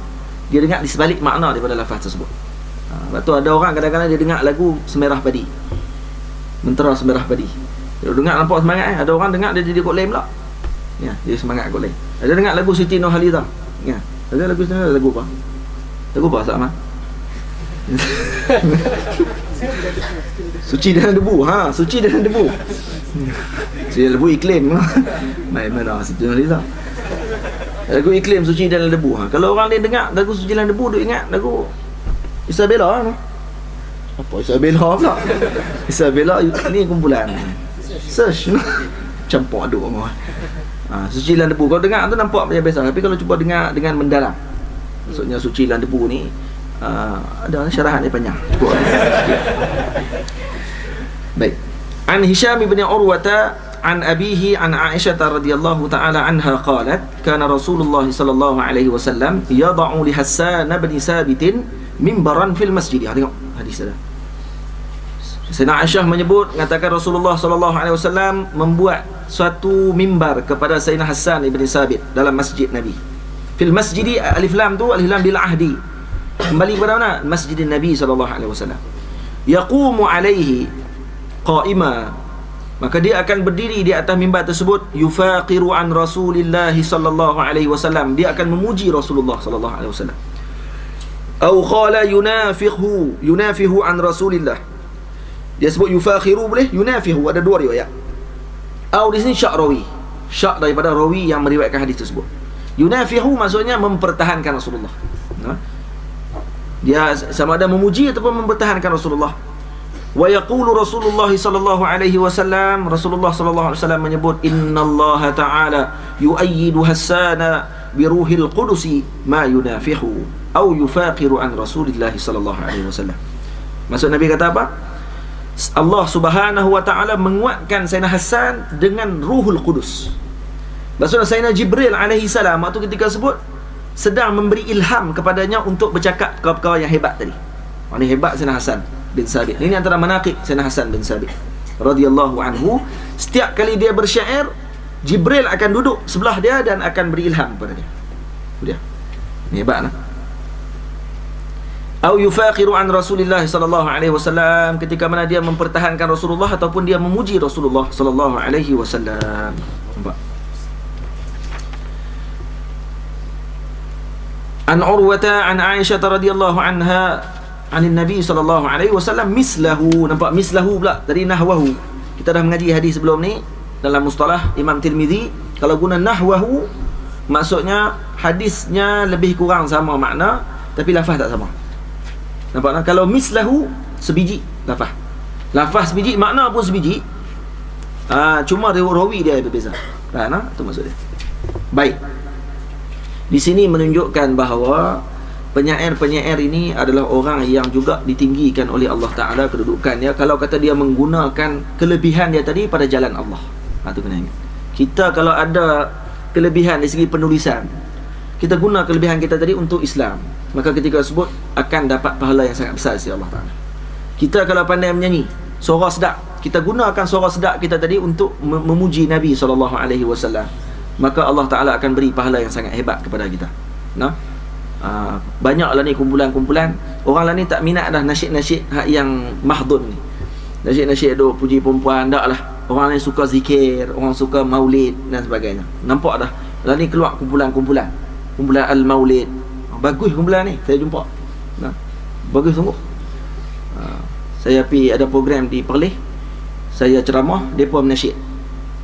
Dia dengar di sebalik makna daripada lafaz tersebut. Lepas tu ada orang kadang-kadang dia dengar lagu Semerah Padi. Mentera Semerah Padi. Dia dengar nampak semangat. Ada orang dengar dia jadi kot lain pula. Ya, dia semangat kot lain. Ada dengar lagu Siti Nurhaliza. Ya. Ada lagu apa? Lagu apa sama? Suci dalam debu. Suci dalam debu. Suci dalam debu iklim. Main mana Siti Nurhaliza. Lagu iklim Suci dalam debu. Kalau orang dia dengar lagu Suci dalam debu, dia ingat lagu Isabella. Apa Isabella pula? Isabella ni kumpulan. Search. Campur aduk orang. Suci dalam debu. Kalau dengar tu nampak macam biasa, tapi kalau cuba dengar dengan mendalam. Maksudnya Suci dalam debu ni ada syarahan dia panjang. Baik. An Hisham bin Urwata an abihi an Aisyah radhiyallahu ta'ala anha qalat kana Rasulullah sallallahu alaihi wasallam yad'u li Hassan bin Sabit mimbaran fil masjid. Tengok hadis dia. Sayyidina Aisyah menyebut, mengatakan Rasulullah sallallahu alaihi wasallam membuat suatu mimbar kepada Sayyidina Hassan bin Sabit dalam masjid Nabi. Fil masjid, alif lam tu alif lam bil ahdi. Kembali kepada mana? Masjid Nabi sallallahu alaihi wasallam. Yaqumu alaihi qa'ima. Maka dia akan berdiri di atas mimbar tersebut, yufaqiru an Rasulillah sallallahu alaihi wasallam. Dia akan memuji Rasulullah sallallahu alaihi wasallam. Au qala yunafihu an Rasulillah. Dia sebut yufakhiru boleh, yunafihu, ada dua riwayat. Au di sini syak rawi. Syak daripada rawi yang meriwayatkan hadis tersebut. Yunafihu maksudnya mempertahankan Rasulullah. Dia sama ada memuji ataupun mempertahankan Rasulullah. Wa yaqulu Rasulullah sallallahu alaihi wasallam, Rasulullah sallallahu alaihi wasallam menyebut, innallaha ta'ala yu'ayyidu Hassana bi ruhil qudusi ma yunafihu au yufaqiru an Rasulillah sallallahu alaihi wasallam. Maksud Nabi kata apa? Allah Subhanahu wa taala menguatkan Sayyidina Hassan dengan Ruhul Qudus. Maksudnya Sayyidina Jibril alaihi salam waktu ketika sebut sedang memberi ilham kepadanya untuk bercakap perkara yang hebat tadi. Ini hebat Sayyidina Hassan bin Sabit. Ini antara manaqib Sayyidina Hassan bin Sabit radhiyallahu anhu. Setiap kali dia bersyair, Jibril akan duduk sebelah dia dan akan beri ilham kepada dia. Dia. Ini hebatlah. Au yufaqiru an Rasulillah sallallahu alaihi wasallam, ketika mana dia mempertahankan Rasulullah ataupun dia memuji Rasulullah sallallahu alaihi wasallam. Nampak? An Urwata an Aisyah radhiyallahu anha anin Nabi sallallahu alaihi wasallam mislahu. Nampak mislahu pula dari nahwahu. Kita dah mengaji hadis sebelum ni dalam mustalah Imam Tirmizi. Kalau guna nahwahu maksudnya hadisnya lebih kurang sama makna tapi lafaz tak sama. Nampak tak? Kalau mislahu sebiji lafaz. Lafaz sebiji, makna pun sebiji. Cuma rawi dia berbeza. Faham tak? Itu maksud dia. Baik. Di sini menunjukkan bahawa penyair-penyair ini adalah orang yang juga ditinggikan oleh Allah Ta'ala kedudukannya. Kalau kata dia menggunakan kelebihan dia tadi pada jalan Allah. Itu kena ingat. Kita kalau ada kelebihan dari segi penulisan, kita guna kelebihan kita tadi untuk Islam, maka ketika sebut akan dapat pahala yang sangat besar dari Allah Ta'ala. Kita kalau pandai menyanyi, suara sedap, kita gunakan suara sedap kita tadi untuk memuji Nabi SAW, maka Allah Ta'ala akan beri pahala yang sangat hebat kepada kita. Banyaklah ni kumpulan-kumpulan. Orang lah ni tak minat dah nasyid-nasyid yang mahdun ni. Nasyid-nasyid duk puji perempuan, tak lah. Orang ni suka zikir, orang suka maulid dan sebagainya. Nampak dah, lah ni keluar kumpulan-kumpulan, kumpulan Al-Maulid. Bagus kumpulan ni, saya jumpa. Bagus sungguh. Saya pergi ada program di Perlis, saya ceramah, mereka menasyid,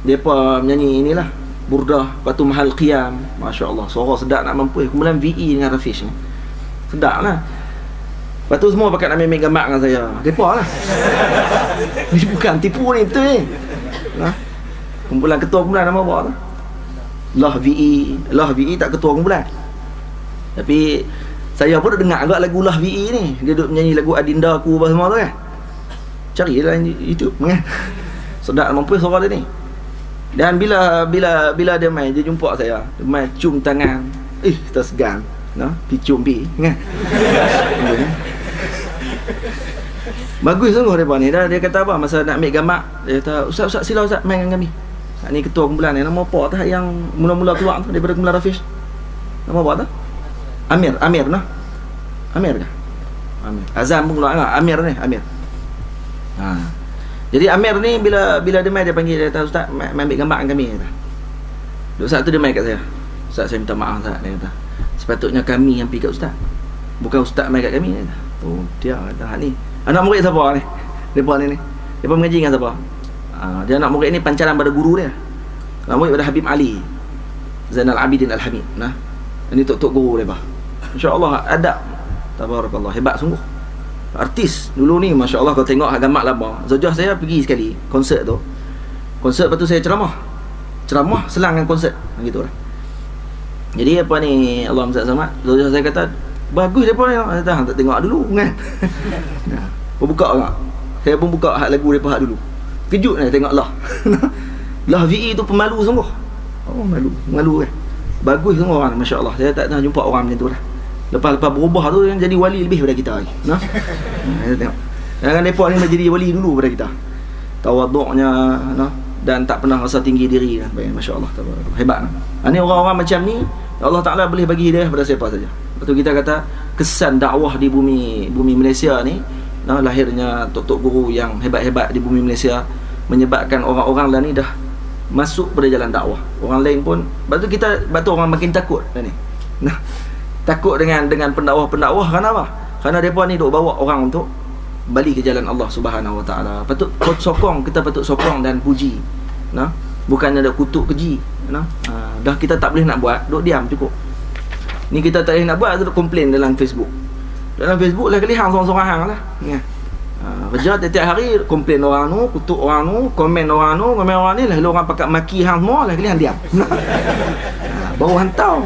mereka menyanyi inilah burdah, lepas tu mahal qiyam. Masya Allah, suara sedap nak mampu. Kumpulan VE dengan Rafish ni sedap lah. Lepas tu semua pakat nak ambil gambar dengan saya. Mereka lah. Ni bukan tipu ni, betul ni. Kumpulan ketua kumpulan nama apa tu? Lah VE tak ketua kumpulan. Tapi saya pun dah dengar agak lagu Lah VE ni. Dia duduk menyanyi lagu Adinda Aku apa semua tu kan. Carilah YouTube kan. Sedap mampu suara dia ni. Dan bila dia main, dia jumpa saya. Dia main cium tangan. Tak segan. Pi cium pi kan. Bagus sungguh depa ni. Dia kata apa masa nak ambil gambar, dia kata ustaz sila ustaz main dengan kami. Ni ketua kumpulan ni, nama apa tah yang mula-mula keluar tu daripada kumpulan Rafish? Nama apa tah? Amir nah. Amir ke? Amir. Azam pun keluar kan? Amir ni, Amir. Jadi Amir ni bila dia main, dia panggil, dia kata ustaz main ambil gambar dengan kami kata. Ustaz tu dia main kat saya. Ustaz saya minta maaf ustaz, dia kata. Sepatutnya kami yang pergi kat ustaz. Bukan ustaz main kat kami, dia kata. Oh, dia kata ni. Anak murid siapa ni? Depa ni. Depa mengaji dengan siapa? Dia anak murid ni pancaran pada guru dia. Anak murid pada Habib Ali Zainal Abidin Al-Hamid. Ini tok guru depa. Insya-Allah adab. Tabarakallah, hebat sungguh. Artis dulu ni masya-Allah, kau tengok gambar lama. Zojah saya pergi sekali konsert tu. Konsert lepas tu saya ceramah selang dengan konsert gitulah. Jadi apa ni, Allah Muhammad Zojah saya kata bagus depa ni. Tak tengok dulu kan. Buka tak? Saya pun buka lagu depa dulu. Kejut ni tengok Lah. Lah VE tu pemalu sungguh. Malu kan. Bagus sungguh orang, masya-Allah. Saya tak pernah jumpa orang macam tu lah. Lepas berubah tu yang jadi wali lebih daripada kita lagi. Kita tengok. Jangan depa ni menjadi wali dulu daripada kita. Tawaduknya dan tak pernah rasa tinggi diri lah. Baik, masya-Allah, hebat. Ni orang-orang macam ni Allah Taala boleh bagi hidayah pada siapa saja. Lepas tu kita kata kesan dakwah di bumi Malaysia ni, lahirnya tok-tok guru yang hebat-hebat di bumi Malaysia menyebabkan orang-orang lah ni dah masuk pada jalan dakwah. Orang lain pun batu orang makin takut dah ni. Takut dengan pendakwah kenapa? Kerana depa ni duk bawa orang untuk balik ke jalan Allah Subhanahu Wa Taala. Kita patut sokong dan puji. Bukannya ada kutuk keji. Dah kita tak boleh nak buat, duk diam cukup. Ni kita tak boleh nak buat, duk komplain dalam Facebook. Dalam Facebook lah kali hang sorang-sorang hang lah. Kerja tiap hari komplain orang tu, kutuk orang tu, komen orang ni lah, orang pakat maki hang semua lah kali hang diam. Baru hantau.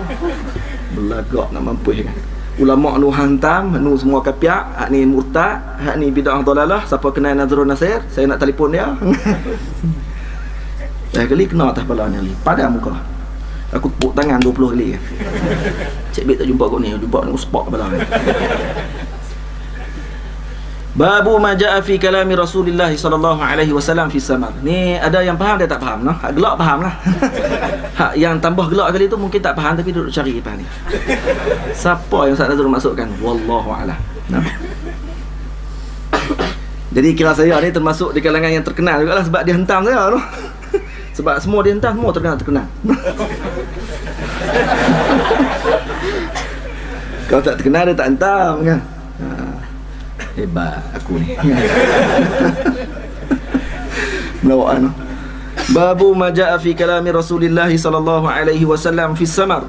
Belagak nak mampus kan. Ulama nu hantam, nu semua kapiak, hak ni murtad, hak ni bid'ah dalalah, siapa kenal Nazrul Nasir, saya nak telefon dia. Kali kena atas kepala ni, padam muka. Aku tepuk tangan 20 kali. Cik Bik tak jumpa kau ni, jumpa ni spot kepala ni. Babu ma jaa fi kalami Rasulullah sallallahu alaihi wasallam fi samar. Ni ada yang faham, dia tak faham nah. Hak gelak faham lah. Hak yang tambah gelak kali tu mungkin tak faham tapi duduk cari faham ni. Siapa yang Ustaz Nazrul masukkan? Wallahu a'lam. Jadi kira saya ni termasuk di kalangan yang terkenal jugalah sebab dia hentam saya tu. Sebab semua dia hentam semua terkenal. Kalau tak terkenal dia tak hentam kan. Hebat aku ni. Melawak. Babu ma jaa fi kalami Rasulullah sallallahu alaihi wasallam fi samar.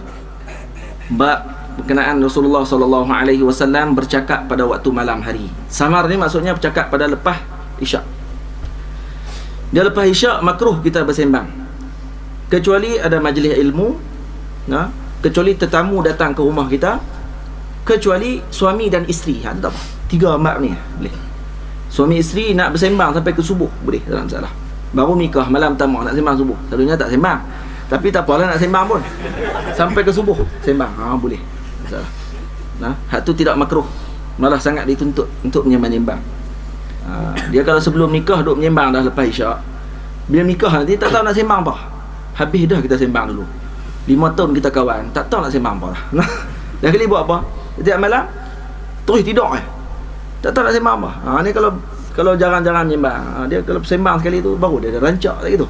Bab berkenaan Rasulullah sallallahu alaihi wasallam bercakap pada waktu malam hari. Samar ni maksudnya bercakap pada lepas isyak. Dia lepas isyak makruh kita bersembang. Kecuali ada majlis ilmu, kecuali tetamu datang ke rumah kita, kecuali suami dan isteri. Tak apa. 3 bab ni boleh. Suami isteri nak bersembang sampai ke subuh boleh, tak ada masalah. Baru nikah malam pertama nak sembang subuh. Selalunya tak sembang. Tapi tak apalah nak sembang pun. Sampai ke subuh sembang. Boleh. Masalah. Hak tu tidak makruh. Malah sangat dituntut untuk menyembang. Dia kalau sebelum nikah duk menyembang dah lepas isyak. Bila nikah nanti tak tahu nak sembang apa. Habis dah kita sembang dulu. 5 tahun kita kawan, tak tahu nak sembang apa dah. Dah kali buat apa? Setiap malam terus tidur tak tahu nak sembang apa. Ni kalau jarang-jarang sembang, dia kalau sembang sekali tu baru dia rancak lagi tu.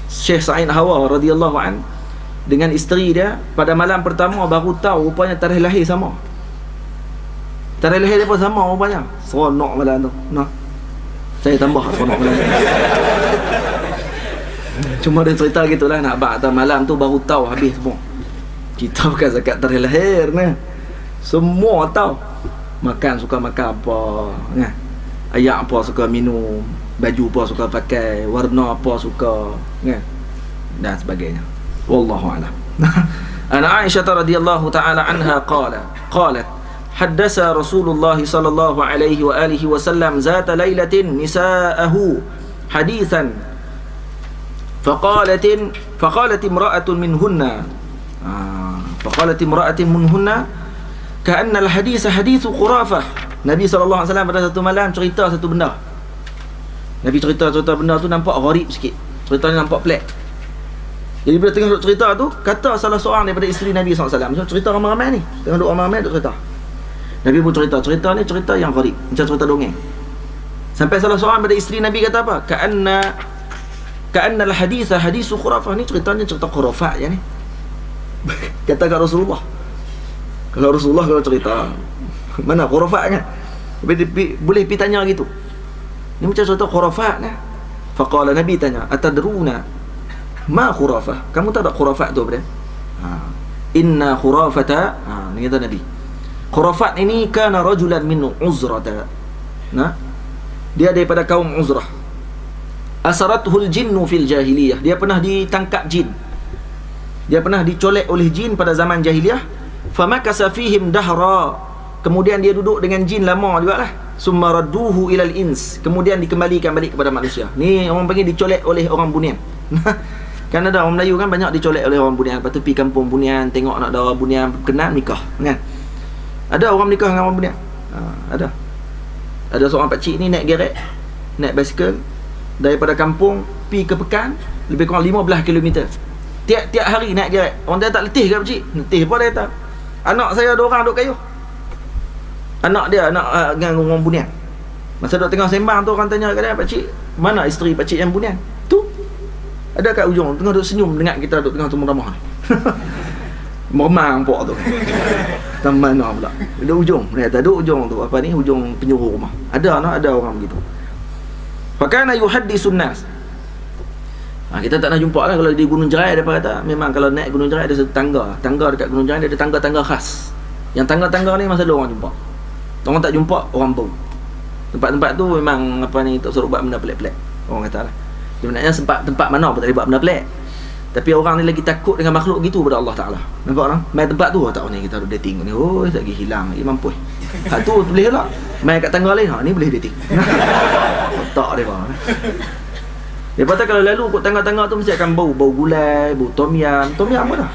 Syekh Sa'id Hawa radhiyallahu an dengan isteri dia pada malam pertama baru tahu rupanya tarikh lahir sama. Tarikh lahir dia pun sama rupanya. Seronok malam tu. Saya tambah seronok malam. Cuma dia cerita gitulah, nak bak atas malam tu baru tahu habis semua. Kita bukan zakat tarikh lahir ni. Semua tahu. Makan suka makan apa, ayak apa suka minum, baju apa suka pakai, warna apa suka, kan, dan sebagainya. Wallahu a'lam. An Aisyah radhiyallahu ta'ala anha qalat haddasa Rasulullah sallallahu alaihi wa alihi wasallam zata lailatin nisa'ahu hadithan faqalat imra'atun minhunna ka'anna al-hadith hadithu khurafah. Nabi sallallahu alaihi wasallam pada satu malam cerita satu benda. Nabi cerita benda tu nampak gharib sikit. Ceritanya nampak pelik. Jadi bila tengah duk cerita tu, kata salah seorang daripada isteri Nabi SAW, macam cerita ramai-ramai ni, tengah duk ramai-ramai duk cerita. Nabi pun cerita ni cerita yang gharib, macam cerita dongeng. Sampai salah seorang daripada isteri Nabi kata apa? Ka'anna al-haditha hadithu khurafah. Ni ceritanya cerita khurafat je ni. Kata kat Rasulullah. Kalau Rasulullah kalau cerita, mana khurafat kan? Boleh pergi tanya gitu. Ni macam cerita khurafat kan? Faqala, Nabi tanya, atadruna ma khurafah? Kamu tahu tak khurafat tu apa dia? Inna khurafata, ni kata Nabi. Khurafat ini kana rajulan min Uzrata. Dia daripada kaum Uzrah. Asarathul jinnu fil jahiliyah. Dia pernah ditangkap jin. Dia pernah dicolek oleh jin pada zaman jahiliyah. Famakasa fihim dahra. Kemudian dia duduk dengan jin lama jugalah. Summa radduhu ilal ins. Kemudian dikembalikan balik kepada manusia. Ni orang panggil dicolek oleh orang Bunian. Kan ada orang Melayu kan banyak dicolek oleh orang Bunian. Lepas tu pergi kampung Bunian, tengok nak ada orang Bunian kenal, nikah kan. Ada orang nikah dengan orang Bunian. Ada seorang pakcik ni naik gerek, naik basikal daripada kampung pergi ke Pekan, lebih kurang 15 km. Tiap hari naik gerek. Orang dia tak letih ke pakcik? Letih apa dia kata? Anak saya ada orang duk kayuh. Anak dia dengan orang Bunian. Masa duk tengah sembang tu orang tanya kat dia, pakcik, mana isteri pakcik yang Bunian? Tu ada kat ujung tengah duk senyum dengar kita duk tengah temu ramah. Meremang pok tu. Taman mana pula. Ada ujung. Dia kata duk ujung tu apa ni? Ujung penjuru rumah. Ada orang begitu. Fakana yuhaddisun nas. Kita tak nak jumpa lah kalau di Gunung Jerai. Dia kata memang kalau naik Gunung Jerai ada satu tangga dekat Gunung Jerai, dia ada tangga-tangga khas. Yang tangga-tangga ni masa ada orang jumpa. Orang tak jumpa, orang bau. Tempat-tempat tu memang apa ni, tak suruh buat benda pelik-pelik. Orang kata lah. Sebenarnya tempat mana pun tak boleh buat benda pelik. Tapi orang ni lagi takut dengan makhluk gitu pada Allah Ta'ala. Nampak orang? Main tempat tu, tak ni kita duduk dating ni. Oh, tak lagi hilang. Mampu. Tu boleh lah. Main kat tangga lain, ni boleh dating. Tak dia bang. Dia kata kalau lalu kot tangga-tangga tu mesti akan bau gulai, bau tom yam. Tom yam apa dah?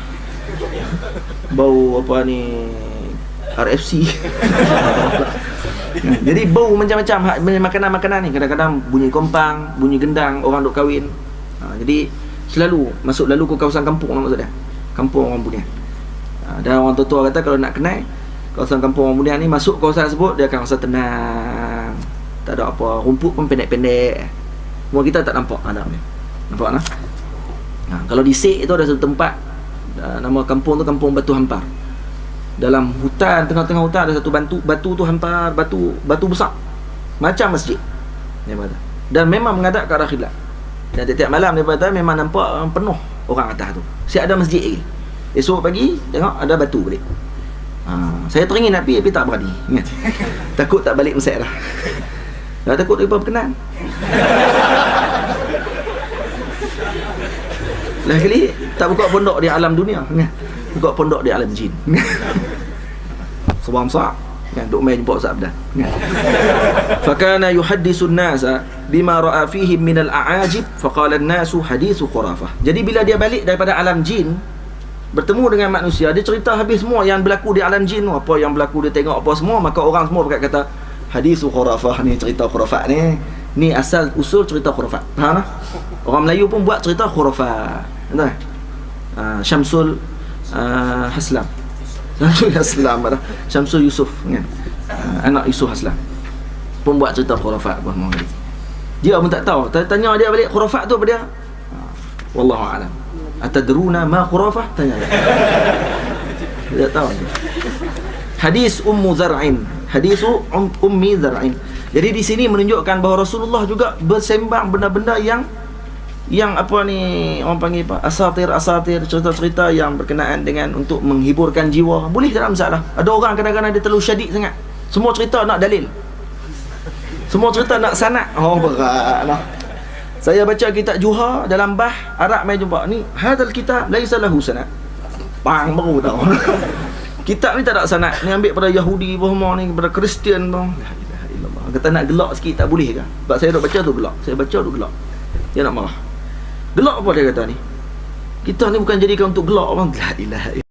Bau apa ni, RFC. Jadi bau macam-macam makanan-makanan ni. Kadang-kadang bunyi kompang, bunyi gendang, orang duk kahwin. Jadi selalu ke kawasan kampung maksud dia. Kampung orang Bunian. Dan orang tua kata kalau nak kenal kawasan kampung orang Bunian ni, masuk kawasan tersebut dia akan rasa tenang. Tak ada apa, rumput pun pendek-pendek. Semua kita tak nampak anak ni. Nampak tak? Kalau di Sek itu ada satu tempat, nama kampung tu Kampung Batu Hampar. Dalam hutan, tengah-tengah hutan ada satu batu tu hampar, batu besar. Macam masjid. Dia kata. Dan memang menghadap ke arah kiblat. Dan tiap malam dia kata memang nampak penuh orang atas tu. Siap ada masjid lagi. Esok pagi tengok ada batu balik. Saya teringin nak pergi tapi tak berani. Ingat. Takut tak balik mesej dah. Dah takut dia berkenan. Lain kali tak buka pondok di alam dunia. Ingat. Buka pondok di alam jin. Sebab besar. Kan duk main jumpa Ustaz Abdan. Fakana yuhaddisun nasa bima ra'a fihim min al-a'ajib faqala an-nasu hadithu khurafah. Jadi bila dia balik daripada alam jin, bertemu dengan manusia, dia cerita habis semua yang berlaku di alam jin, apa yang berlaku dia tengok apa semua, maka orang semua berkata hadithu khurafah, ni cerita khurafat ni asal usul cerita khurafat. Faham tak? Orang Melayu pun buat cerita khurafat. Betul? Syamsul Haslam. Syamsul Haslam dah. Syamsul Yusuf kan. Anak Yusuf Haslam pun buat cerita khurafat buat orang ni. Dia pun tak tahu. Tanya dia balik khurafat tu apa dia? Wallahu a'lam. Atadruna ma khurafah? Tanya dia. Dia tak tahu. Hadis Ummu Zar'in. Hadisu Ummi Zar'in. Jadi di sini menunjukkan bahawa Rasulullah juga bersembang benda-benda yang apa ni orang panggil apa? Asatir, cerita-cerita yang berkenaan dengan untuk menghiburkan jiwa. Boleh tak ada masalah. Ada orang kadang-kadang dia terlalu syadid sangat. Semua cerita nak dalil. Semua cerita nak sanad. Oh berat lah. Saya baca kitab Juha dalam bah Arab mai jumpa ni, hadal kitab laisa lahu sanad. Bang baru tahu. Kitab ni tak ada sanad. Ni ambil pada Yahudi semua ni, pada Kristian pun. La ilaha illallah. Kata nak gelak sikit tak boleh ke? Sebab saya duk baca tu gelak. Saya baca tu gelak. Dia nak marah. Gelak apa dia kata ni? Kita ni bukan jadikan untuk gelak bang. La ilaha